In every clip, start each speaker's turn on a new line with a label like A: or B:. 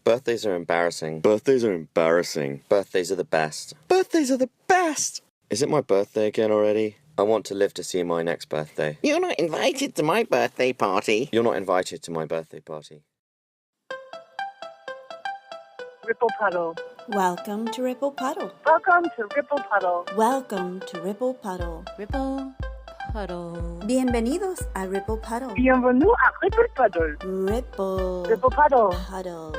A: Birthdays are embarrassing. Birthdays are embarrassing. Birthdays are the best. Birthdays are the best! Is it my birthday again already? I want to live to see my next birthday.
B: You're not invited to my birthday party.
A: You're not invited to my birthday party.
C: Ripple Puddle.
D: Welcome to Ripple Puddle.
C: Welcome to Ripple Puddle.
D: Welcome to Ripple Puddle.
E: Ripple Puddle.
D: Bienvenidos a Ripple Puddle.
C: Bienvenue à Ripple Puddle.
D: Ripple
C: Ripple Puddle.
D: Puddle.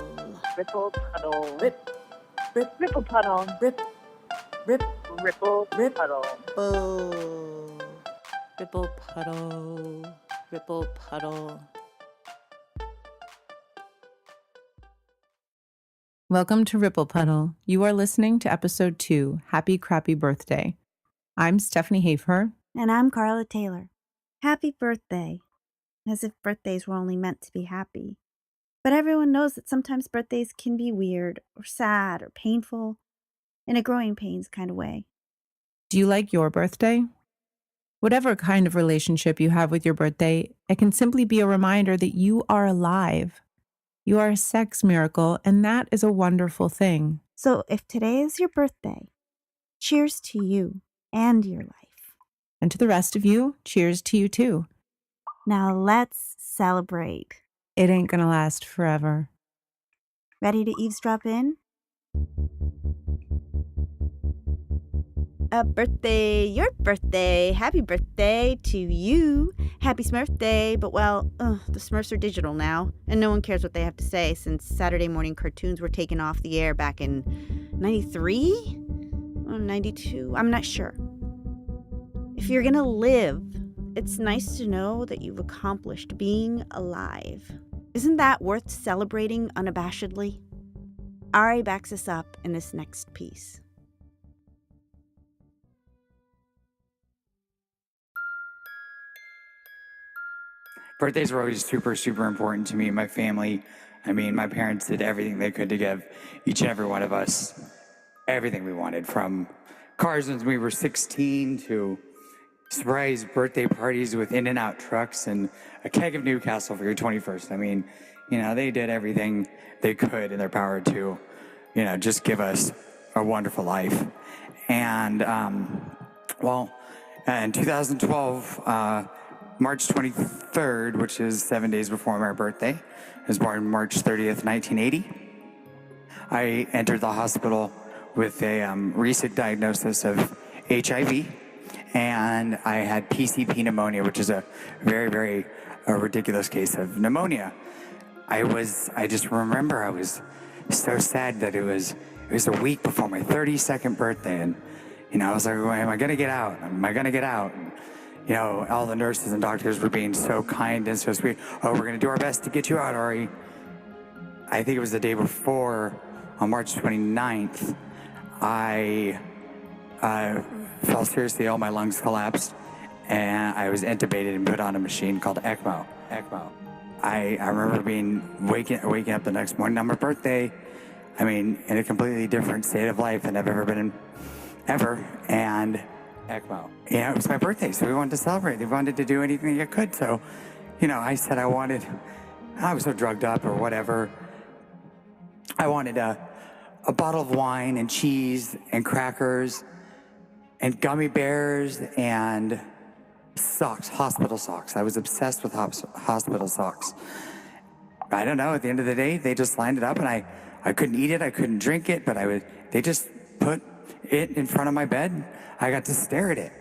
C: Ripple Puddle.
D: Rip.
C: Ripple Puddle.
D: Rip. Rip.
C: Ripple Puddle.
E: Ripple Puddle. Ripple Puddle. Welcome to Ripple Puddle. You are listening to episode 2, Happy Crappy Birthday. I'm Stephanie Hafer.
D: And I'm Carla Taylor. Happy birthday. As if birthdays were only meant to be happy. But everyone knows that sometimes birthdays can be weird or sad or painful in a growing pains kind of way.
E: Do you like your birthday? Whatever kind of relationship you have with your birthday, it can simply be a reminder that you are alive. You are a sex miracle, and that is a wonderful thing.
D: So if today is your birthday, cheers to you and your life.
E: And to the rest of you, cheers to you too.
D: Now let's celebrate.
E: It ain't gonna last forever.
D: Ready to eavesdrop in? A birthday, your birthday, happy birthday to you. Happy Smurf Day, but well, the Smurfs are digital now, and no one cares what they have to say since Saturday morning cartoons were taken off the air back in 93? Or 92? I'm not sure. If you're gonna live, it's nice to know that you've accomplished being alive. Isn't that worth celebrating unabashedly? Ari backs us up in this next piece.
F: Birthdays were always super, super important to me and my family. I mean, my parents did everything they could to give each and every one of us everything we wanted, from cars when we were 16 to surprise birthday parties with In-N-Out trucks and a keg of Newcastle for your 21st. I mean, they did everything they could in their power to, just give us a wonderful life. And, in 2012, March 23rd, which is 7 days before my birthday, I was born March 30th, 1980. I entered the hospital with a recent diagnosis of HIV, and I had PCP pneumonia, which is a very, very ridiculous case of pneumonia. I just remember I was so sad that it was a week before my 32nd birthday, and I was like, am I gonna get out? Am I gonna get out? And, all the nurses and doctors were being so kind and so sweet. Oh, we're going to do our best to get you out, Ari. I think it was the day before, on March 29th, I fell seriously ill. My lungs collapsed, and I was intubated and put on a machine called ECMO. I remember waking up the next morning on my birthday, in a completely different state of life than I've ever been in, ever, and ECMO. It was my birthday, so we wanted to celebrate. They wanted to do anything I could. So, I said I was so drugged up or whatever. I wanted a bottle of wine and cheese and crackers and gummy bears and socks, hospital socks. I was obsessed with hospital socks. I don't know, at the end of the day, they just lined it up, and I couldn't eat it, I couldn't drink it, but they just put it in front of my bed. I got to stare at it.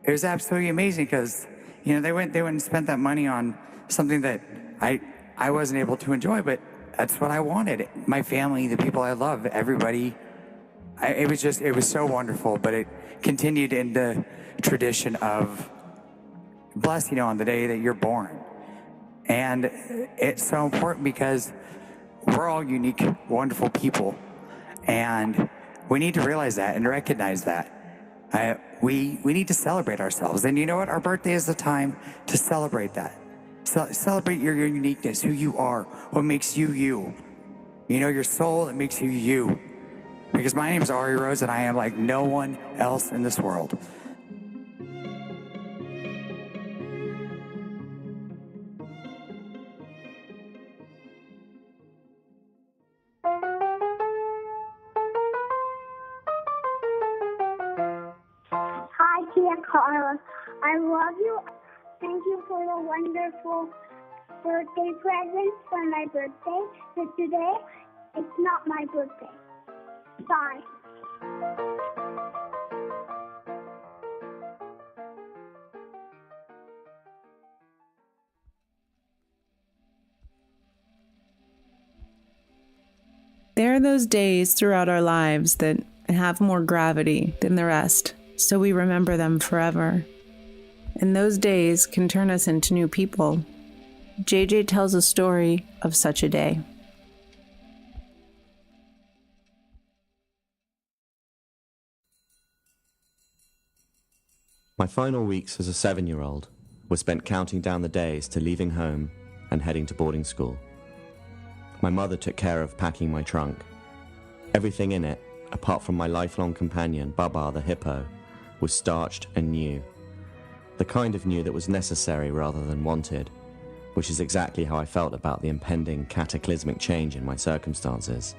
F: It was absolutely amazing because, they went and spent that money on something that I wasn't able to enjoy, but that's what I wanted. My family, the people I love, everybody. It was so wonderful, but it continued in the tradition of bless, on the day that you're born. And it's so important because we're all unique, wonderful people. And we need to realize that and recognize that. We need to celebrate ourselves. And you know what? Our birthday is the time to celebrate that. Celebrate your uniqueness, who you are, what makes you you. Your soul, it makes you you. Because my name is Ari Rose, and I am like no one else in this world.
G: Tia Carla. I love you. Thank you for the wonderful birthday presents for my birthday. But today, it's not my birthday. Bye.
E: There are those days throughout our lives that have more gravity than the rest, so we remember them forever. And those days can turn us into new people. JJ tells a story of such a day.
A: My final weeks as a 7-year-old were spent counting down the days to leaving home and heading to boarding school. My mother took care of packing my trunk. Everything in it, apart from my lifelong companion, Baba the hippo, was starched and new. The kind of new that was necessary rather than wanted, which is exactly how I felt about the impending cataclysmic change in my circumstances.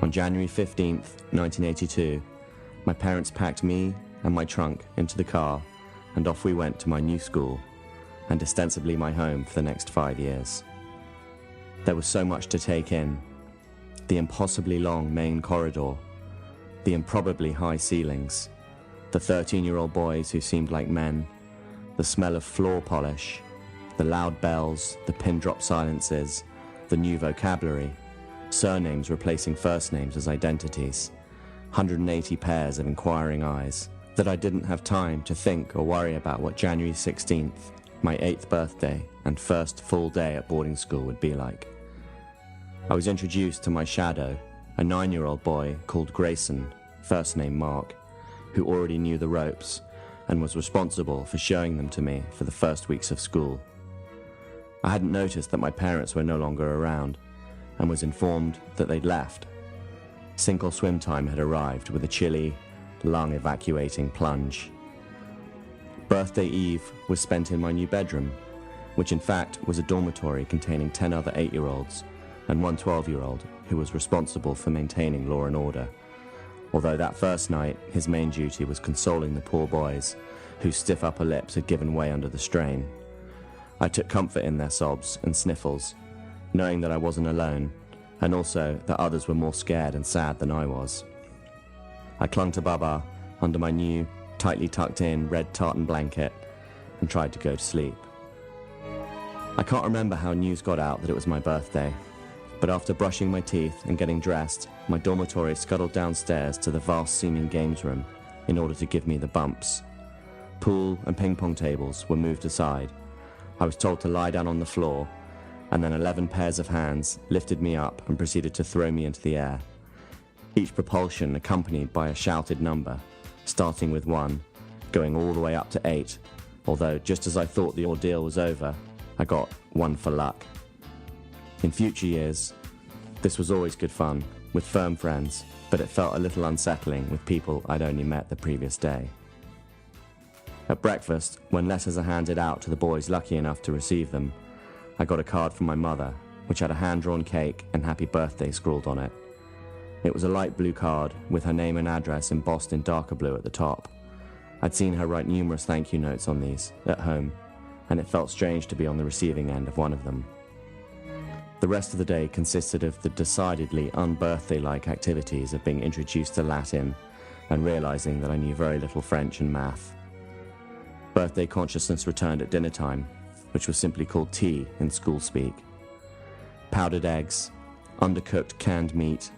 A: On January 15th, 1982, my parents packed me and my trunk into the car, and off we went to my new school, and ostensibly my home for the next 5 years. There was so much to take in. The impossibly long main corridor, the improbably high ceilings, the 13-year-old boys who seemed like men, the smell of floor polish, the loud bells, the pin-drop silences, the new vocabulary, surnames replacing first names as identities, 180 pairs of inquiring eyes, that I didn't have time to think or worry about what January 16th, my 8th birthday and first full day at boarding school would be like. I was introduced to my shadow, a 9-year-old boy called Grayson, first name Mark, who already knew the ropes and was responsible for showing them to me for the first weeks of school. I hadn't noticed that my parents were no longer around and was informed that they'd left. Sink or swim time had arrived with a chilly, lung-evacuating plunge. Birthday Eve was spent in my new bedroom, which in fact was a dormitory containing 10 other 8-year-olds and one 12-year-old who was responsible for maintaining law and order, although that first night his main duty was consoling the poor boys whose stiff upper lips had given way under the strain. I took comfort in their sobs and sniffles, knowing that I wasn't alone, and also that others were more scared and sad than I was. I clung to Baba under my new, tightly tucked-in red tartan blanket and tried to go to sleep. I can't remember how news got out that it was my birthday, but after brushing my teeth and getting dressed, my dormitory scuttled downstairs to the vast-seeming games room in order to give me the bumps. Pool and ping-pong tables were moved aside. I was told to lie down on the floor, and then 11 pairs of hands lifted me up and proceeded to throw me into the air. Each propulsion accompanied by a shouted number, starting with 1, going all the way up to 8, although just as I thought the ordeal was over, I got 1 for luck. In future years, this was always good fun, with firm friends, but it felt a little unsettling with people I'd only met the previous day. At breakfast, when letters are handed out to the boys lucky enough to receive them, I got a card from my mother, which had a hand-drawn cake and happy birthday scrawled on it. It was a light blue card with her name and address embossed in darker blue at the top. I'd seen her write numerous thank you notes on these, at home, and it felt strange to be on the receiving end of one of them. The rest of the day consisted of the decidedly un-birthday-like activities of being introduced to Latin and realizing that I knew very little French and math. Birthday consciousness returned at dinner time, which was simply called tea in school speak. Powdered eggs, undercooked canned meat,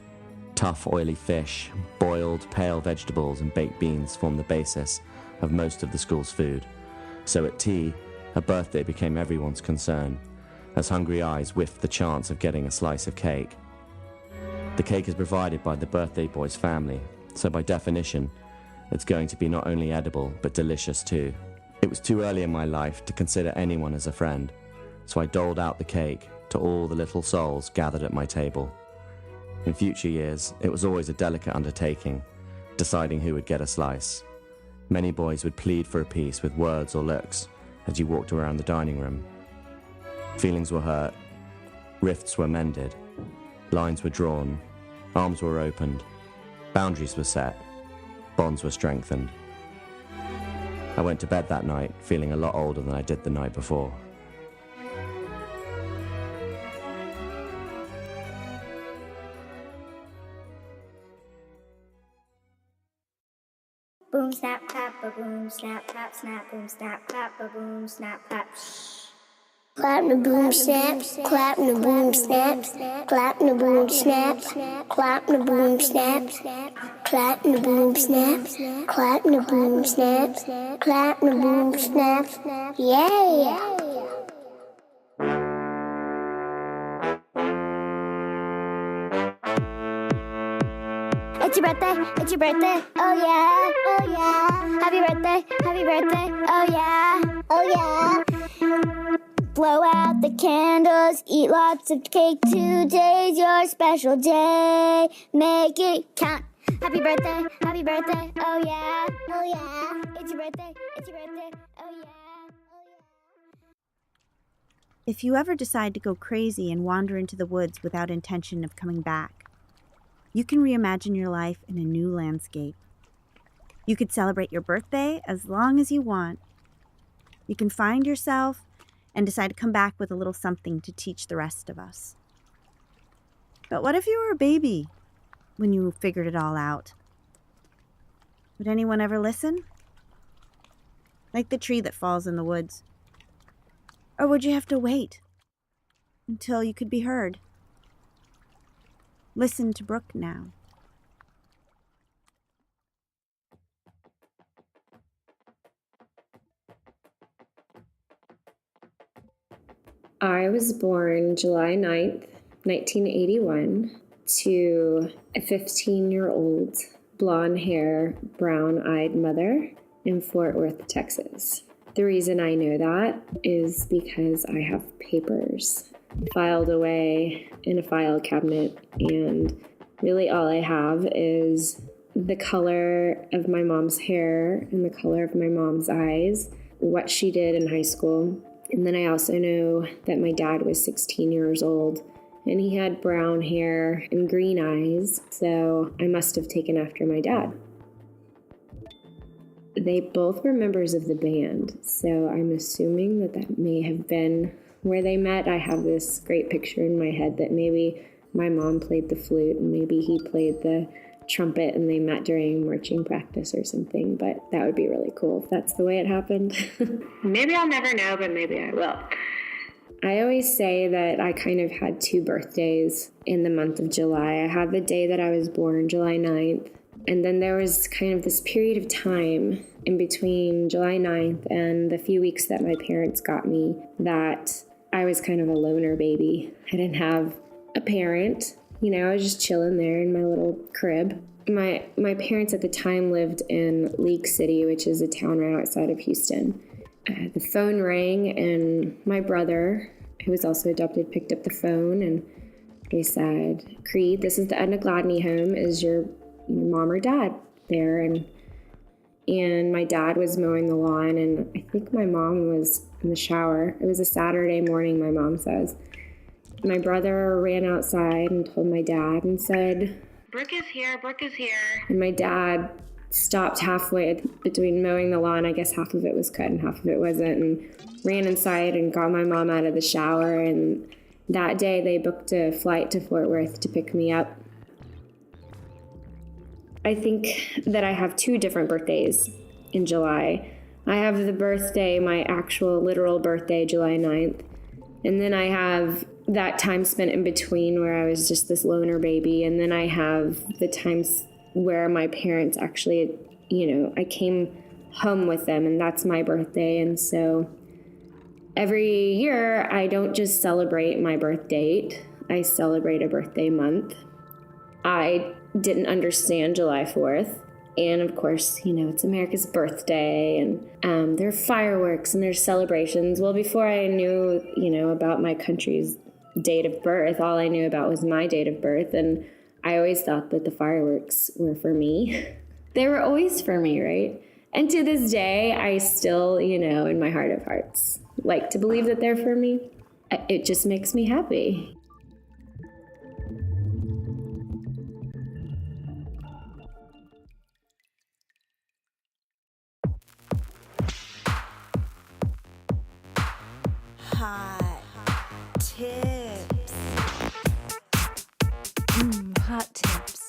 A: tough oily fish, boiled pale vegetables and baked beans formed the basis of most of the school's food. So at tea, a birthday became everyone's concern, as hungry eyes whiffed the chance of getting a slice of cake. The cake is provided by the birthday boy's family, so by definition, it's going to be not only edible, but delicious too. It was too early in my life to consider anyone as a friend, so I doled out the cake to all the little souls gathered at my table. In future years, it was always a delicate undertaking, deciding who would get a slice. Many boys would plead for a piece with words or looks as you walked around the dining room. Feelings were hurt, rifts were mended, lines were drawn, arms were opened, boundaries were set, bonds were strengthened. I went to bed that night feeling a lot older than I did the night before.
G: Boom, snap, clap, ba-boom, snap, clap, snap, boom, snap, clap, ba-boom, snap, clap. Clap the boom snap, clap the boom snap, clap the boom snap, clap the boom snap, clap the boom snap, clap the boom snap, clap the boom snap. Yeah. It's your birthday, oh yeah, oh yeah. Happy birthday, oh yeah, oh yeah. Blow out the candles, eat lots of cake. Today's your special day. Make it count. Happy birthday, oh yeah, oh yeah. It's your birthday, oh yeah, oh yeah.
D: If you ever decide to go crazy and wander into the woods without intention of coming back, you can reimagine your life in a new landscape. You could celebrate your birthday as long as you want. You can find yourself and decide to come back with a little something to teach the rest of us. But what if you were a baby when you figured it all out? Would anyone ever listen? Like the tree that falls in the woods. Or would you have to wait until you could be heard? Listen to Brooke now.
H: I was born July 9th, 1981, to a 15-year-old, blonde hair, brown-eyed mother in Fort Worth, Texas. The reason I know that is because I have papers filed away in a file cabinet, and really all I have is the color of my mom's hair and the color of my mom's eyes, what she did in high school. And then I also know that my dad was 16 years old and he had brown hair and green eyes, so I must have taken after my dad. They both were members of the band, so I'm assuming that that may have been where they met. I have this great picture in my head that maybe my mom played the flute and maybe he played the trumpet and they met during marching practice or something, but that would be really cool if that's the way it happened. Maybe I'll never know, but maybe I will. I always say that I kind of had two birthdays in the month of July. I had the day that I was born, July 9th, and then there was kind of this period of time in between July 9th and the few weeks that my parents got me that I was kind of a loner baby. I didn't have a parent. You know, I was just chilling there in my little crib. My parents at the time lived in League City, which is a town right outside of Houston. The phone rang and my brother, who was also adopted, picked up the phone and they said, "Creed, this is the Edna Gladney home. Is your mom or dad there?" And my dad was mowing the lawn and I think my mom was in the shower. It was a Saturday morning, my mom says. My brother ran outside and told my dad and said, Brooke is here. And my dad stopped halfway between mowing the lawn. I guess half of it was cut and half of it wasn't, and ran inside and got my mom out of the shower. And that day they booked a flight to Fort Worth to pick me up. I think that I have two different birthdays in July. I have the birthday, my actual literal birthday, July 9th. And then I have that time spent in between where I was just this loner baby. And then I have the times where my parents actually, I came home with them and that's my birthday. And so every year I don't just celebrate my birth date, I celebrate a birthday month. I didn't understand July 4th. And of course, it's America's birthday and there are fireworks and there's celebrations. Well, before I knew, about my country's date of birth, all I knew about was my date of birth. And I always thought that the fireworks were for me. They were always for me, right? And to this day, I still, in my heart of hearts, like to believe that they're for me. It just makes me happy.
I: Hot tips.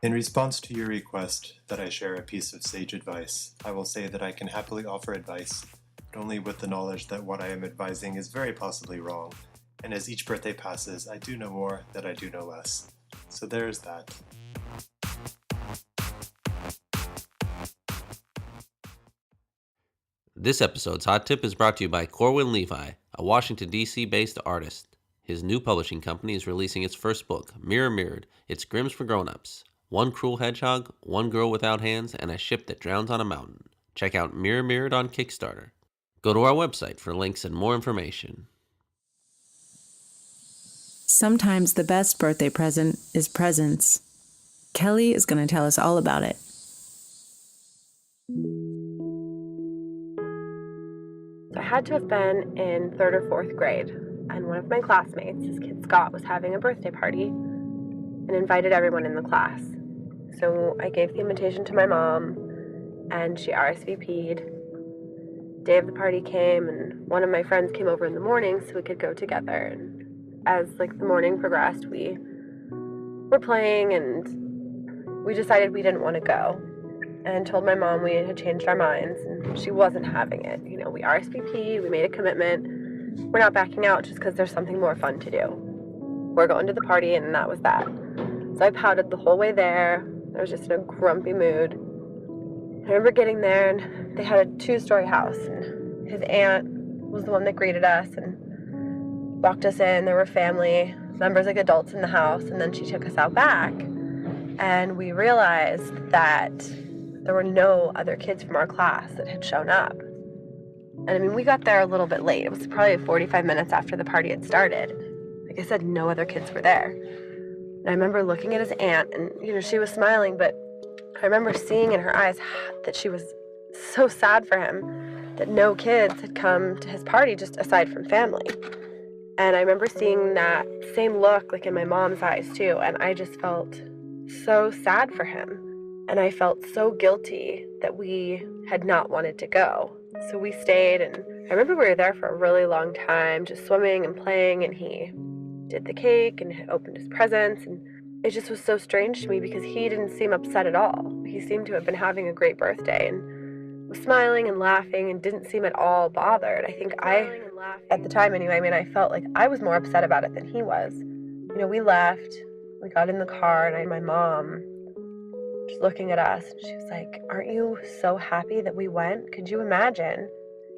J: In response to your request that I share a piece of sage advice, I will say that I can happily offer advice, but only with the knowledge that what I am advising is very possibly wrong, and as each birthday passes, I do know more that I do know less. So there's that.
K: This episode's Hot Tip is brought to you by Corwin Levi, a Washington, D.C. based artist. His new publishing company is releasing its first book, Mirror Mirrored. It's Grimm's for grown-ups. One cruel hedgehog, one girl without hands, and a ship that drowns on a mountain. Check out Mirror Mirrored on Kickstarter. Go to our website for links and more information.
E: Sometimes the best birthday present is presence. Kelly is going to tell us all about it.
L: I had to have been in 3rd or 4th grade, and one of my classmates, his kid Scott, was having a birthday party and invited everyone in the class. So I gave the invitation to my mom, and she RSVP'd. Day of the party came, and one of my friends came over in the morning so we could go together. And as the morning progressed, we were playing, and we decided we didn't want to go, and told my mom we had changed our minds, and she wasn't having it. You know, we RSVP'd, we made a commitment. We're not backing out just because there's something more fun to do. We're going to the party, and that was that. So I pouted the whole way there. I was just in a grumpy mood. I remember getting there, and they had a 2-story house, and his aunt was the one that greeted us and walked us in. There were family members, adults in the house, and then she took us out back, and we realized that there were no other kids from our class that had shown up. And we got there a little bit late. It was probably 45 minutes after the party had started. Like I said, no other kids were there. And I remember looking at his aunt, and she was smiling, but I remember seeing in her eyes that she was so sad for him that no kids had come to his party, just aside from family. And I remember seeing that same look in my mom's eyes too, and I just felt so sad for him. And I felt so guilty that we had not wanted to go. So we stayed, and I remember we were there for a really long time, just swimming and playing, and he did the cake and opened his presents, and it just was so strange to me because he didn't seem upset at all. He seemed to have been having a great birthday and was smiling and laughing and didn't seem at all bothered. I think at the time anyway, I felt like I was more upset about it than he was. We left, we got in the car, and my mom just looking at us, and she was like, "Aren't you so happy that we went? Could you imagine?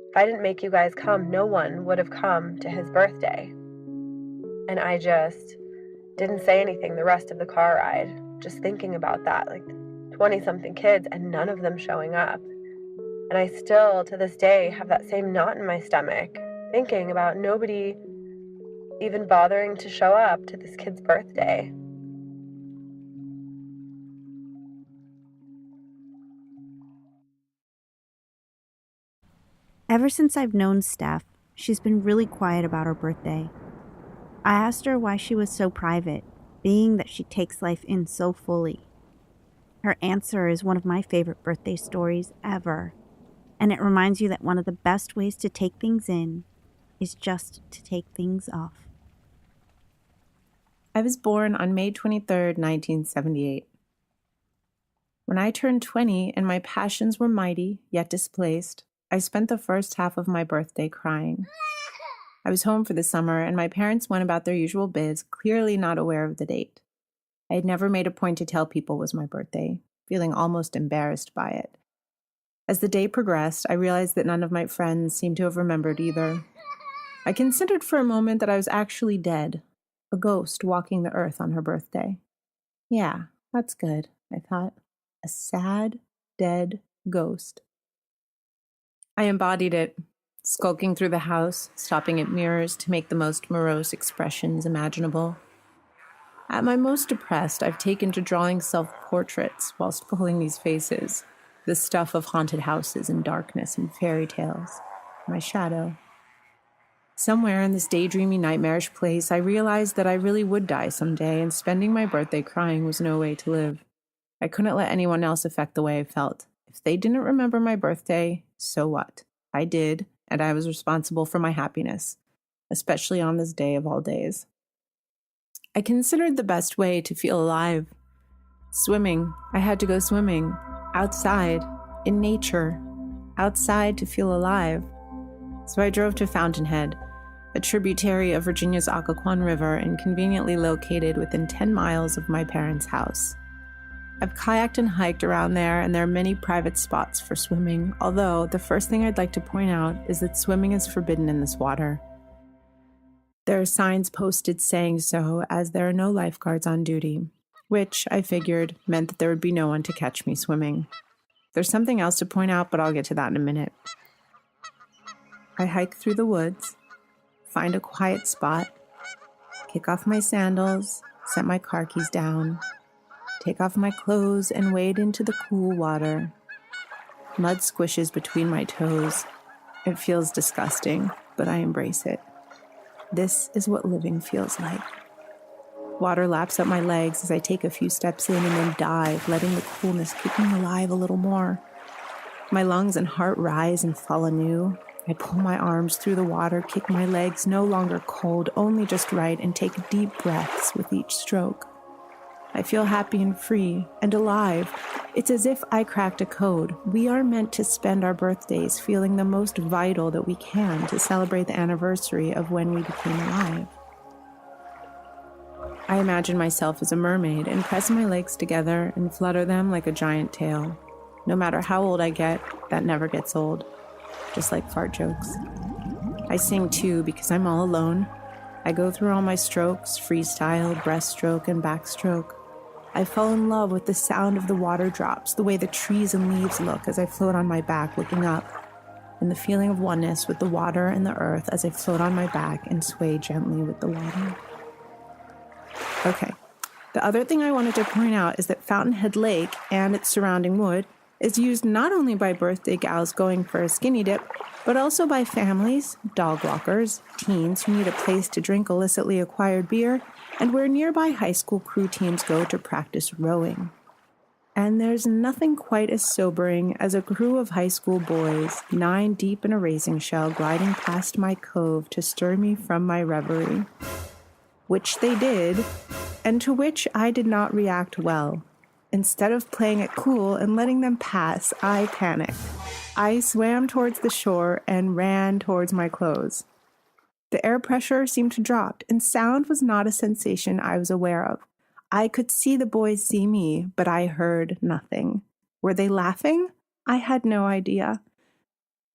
L: If I didn't make you guys come, no one would have come to his birthday." And I just didn't say anything the rest of the car ride, just thinking about that, 20-something kids and none of them showing up. And I still, to this day, have that same knot in my stomach, thinking about nobody even bothering to show up to this kid's birthday.
D: Ever since I've known Steph, she's been really quiet about her birthday. I asked her why she was so private, being that she takes life in so fully. Her answer is one of my favorite birthday stories ever, and it reminds you that one of the best ways to take things in is just to take things off.
E: I was born on May 23rd, 1978. When I turned 20 and my passions were mighty, yet displaced, I spent the first half of my birthday crying. I was home for the summer, and my parents went about their usual biz, clearly not aware of the date. I had never made a point to tell people it was my birthday, feeling almost embarrassed by it. As the day progressed, I realized that none of my friends seemed to have remembered either. I considered for a moment that I was actually dead, a ghost walking the earth on her birthday. Yeah, that's good, I thought. A sad, dead ghost. I embodied it, skulking through the house, stopping at mirrors to make the most morose expressions imaginable. At my most depressed, I've taken to drawing self-portraits whilst pulling these faces, the stuff of haunted houses and darkness and fairy tales, my shadow. Somewhere in this daydreamy, nightmarish place, I realized that I really would die someday, and spending my birthday crying was no way to live. I couldn't let anyone else affect the way I felt. If they didn't remember my birthday, so what? I did, and I was responsible for my happiness. especially on this day of all days. I considered the best way to feel alive. Swimming. I had to go swimming. Outside. In nature. Outside to feel alive. So I drove to Fountainhead, a tributary of Virginia's Occoquan River and conveniently located within 10 miles of my parents' house. I've kayaked and hiked around there, and there are many private spots for swimming, although the first thing I'd like to point out is that swimming is forbidden in this water. There are signs posted saying so, as there are no lifeguards on duty, which, I figured, meant that there would be no one to catch me swimming. There's something else to point out, but I'll get to that in a minute. I hike through the woods, find a quiet spot, kick off my sandals, set my car keys down, take off my clothes and wade into the cool water. Mud squishes between my toes. It feels disgusting, but I embrace it. This is what living feels like. Water laps up my legs as I take a few steps in and then dive, letting the coolness keep me alive a little more. My lungs and heart rise and fall anew. I pull my arms through the water, kick my legs no longer cold, only just right, and take deep breaths with each stroke. I feel happy and free and alive. It's as if I cracked a code. We are meant to spend our birthdays feeling the most vital that we can to celebrate the anniversary of when we became alive. I imagine myself as a mermaid and press my legs together and flutter them like a giant tail. No matter how old I get, that never gets old. Just like fart jokes. I sing too because I'm all alone. I go through all my strokes, freestyle, breaststroke, and backstroke. I fall in love with the sound of the water drops, the way the trees and leaves look as I float on my back looking up, and the feeling of oneness with the water and the earth as I float on my back and sway gently with the water. Okay, the other thing I wanted to point out is that Fountainhead Lake and its surrounding wood is used not only by birthday gals going for a skinny dip, but also by families, dog walkers, teens who need a place to drink illicitly acquired beer, and where nearby high school crew teams go to practice rowing. And there's nothing quite as sobering as a crew of high school boys, 9 deep in a racing shell, gliding past my cove to stir me from my reverie. Which they did, and to which I did not react well. Instead of playing it cool and letting them pass, I panicked. I swam towards the shore and ran towards my clothes. The air pressure seemed to drop, and sound was not a sensation I was aware of. I could see the boys see me, but I heard nothing. Were they laughing? I had no idea.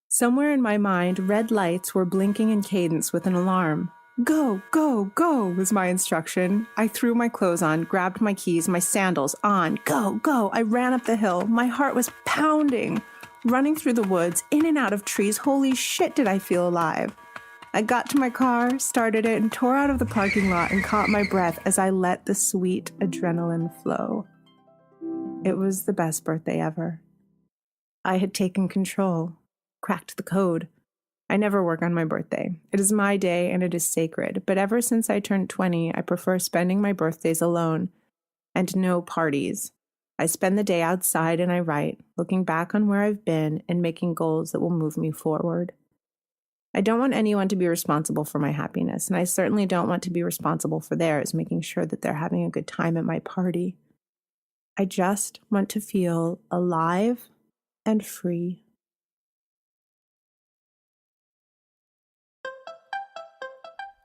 E: Somewhere in my mind, red lights were blinking in cadence with an alarm. Go, go, go was my instruction. I threw my clothes on, grabbed my keys, my sandals, on. Go, go. I ran up the hill. My heart was pounding. Running through the woods, in and out of trees. Holy shit, did I feel alive. I got to my car, started it, and tore out of the parking lot and caught my breath as I let the sweet adrenaline flow. It was the best birthday ever. I had taken control, cracked the code. I never work on my birthday. It is my day and it is sacred, but ever since I turned 20, I prefer spending my birthdays alone and no parties. I spend the day outside and I write, looking back on where I've been and making goals that will move me forward. I don't want anyone to be responsible for my happiness, and I certainly don't want to be responsible for theirs, making sure that they're having a good time at my party. I just want to feel alive and free.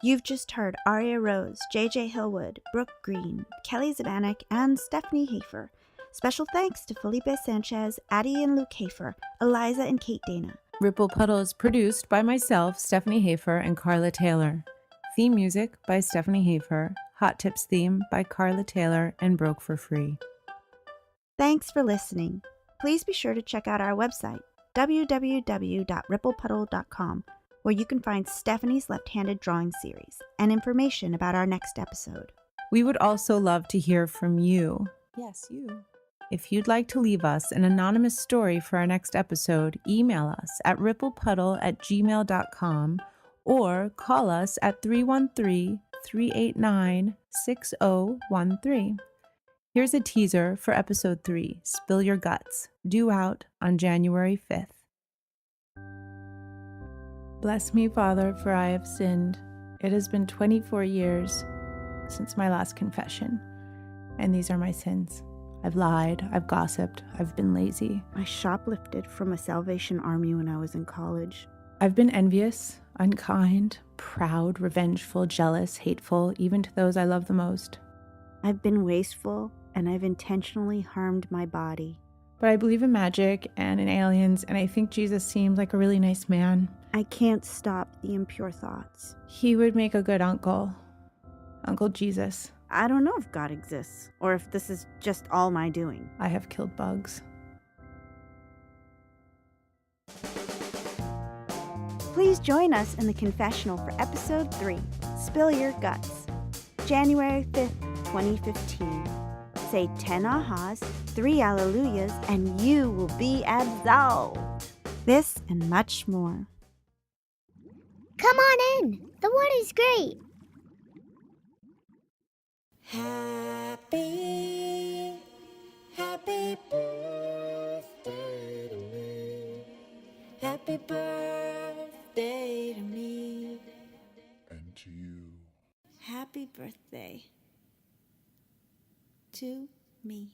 D: You've just heard Aria Rose, JJ Hillwood, Brooke Green, Kelly Zadanek, and Stephanie Hafer. Special thanks to Felipe Sanchez, Addie and Luke Hafer, Eliza and Kate Dana.
E: Ripple Puddle is produced by myself, Stephanie Hafer, and Carla Taylor. Theme music by Stephanie Hafer. Hot Tips theme by Carla Taylor and Broke for Free.
D: Thanks for listening. Please be sure to check out our website, www.ripplepuddle.com, where you can find Stephanie's left-handed drawing series and information about our next episode.
E: We would also love to hear from you. Yes, you. If you'd like to leave us an anonymous story for our next episode, email us at ripplepuddle@gmail.com or call us at 313-389-6013. Here's a teaser for episode 3, Spill Your Guts, due out on January 5th. Bless me, Father, for I have sinned. It has been 24 years since my last confession, and these are my sins. I've lied, I've gossiped, I've been lazy.
D: I shoplifted from a Salvation Army when I was in college.
E: I've been envious, unkind, proud, revengeful, jealous, hateful, even to those I love the most.
D: I've been wasteful, and I've intentionally harmed my body.
E: But I believe in magic and in aliens, and I think Jesus seemed like a really nice man.
D: I can't stop the impure thoughts.
E: He would make a good uncle. Uncle Jesus.
D: I don't know if God exists, or if this is just all my doing.
E: I have killed bugs.
D: Please join us in the confessional for episode 3, Spill Your Guts, January 5th, 2015. Say 10 ahas, 3 alleluias, and you will be absolved. This and much more.
G: Come on in. The water's great.
I: Happy birthday to me. Happy birthday to me.
M: And to you.
D: Happy birthday to me.